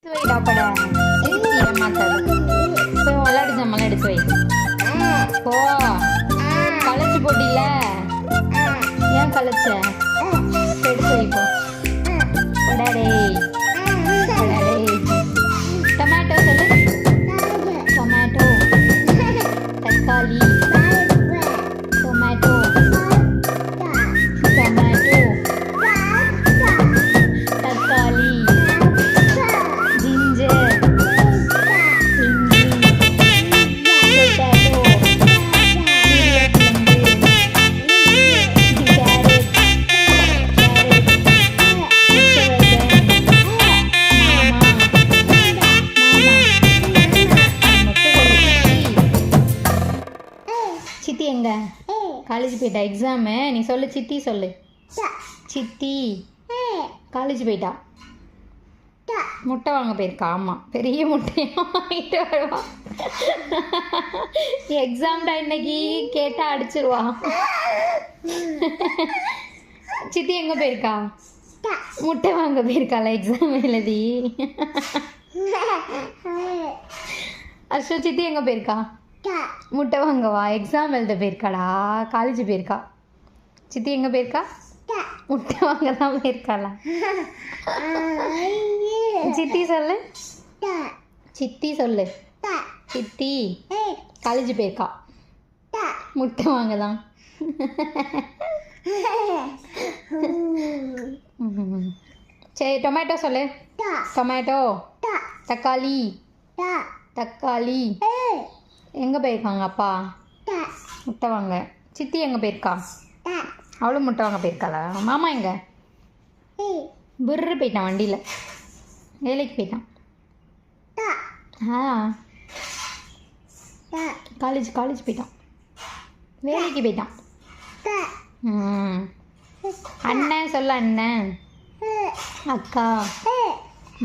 வைடா பட ஏமாத்தாது போய் விளையாடு ஜாமெல்லாம் எடுத்து வை போ களைச்சு போட்டில ஏன் களைச்ச எடுத்து வை போ போடாடே போடாடே டொமேட்டோ சொல்லு டொமேட்டோ தக்காளி டொமேட்டோ டொமேட்டோ தக்காளி ginger சித்தி எங்க காலேஜ் போயிட்டா எக்ஸாமு நீ சொல்லு சித்தி சொல்லு சித்தி காலேஜ் போயிட்டா முட்டை வாங்க போயிருக்கா ஆமாம் பெரிய முட்டையாக வாங்கிட்டு வருவா எக்ஸாம்டா இன்னைக்கு கேட்டால் அடிச்சிருவா சித்தி எங்கே போயிருக்கா முட்டை வாங்க போயிருக்காளா எக்ஸாம் எழுதி அர்ஷோ சித்தி எங்கே போயிருக்கா முட்டை வாங்கவா எக்ஸாம் எழுத போயிருக்காளா காலேஜ் போயிருக்கா சித்தி எங்கே போயிருக்கா முட்டை வாங்க தான் போயிருக்காளா சித்தி சொல்லு சித்தி சொல்லு சித்தி காலேஜ் போயிருக்கா முட்டை வாங்க தான் சரி டொமேட்டோ சொல்லு டொமேட்டோ தக்காளி தக்காளி எங்கே போயிருக்காங்க அப்பா முட்டை வாங்க சித்தி எங்கே போயிருக்கா அவளும் முட்டை வாங்க போயிருக்காளா மாமா எங்க புர்ரு போயிட்டான் வண்டியில் வேலைக்கு போயிட்டான் காலேஜ் போயிட்டான் வேலைக்கு போயிட்டான் அண்ணன் சொல்ல அண்ணன் அக்கா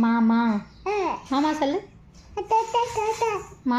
மாமா மாமா சொல்லு மாமா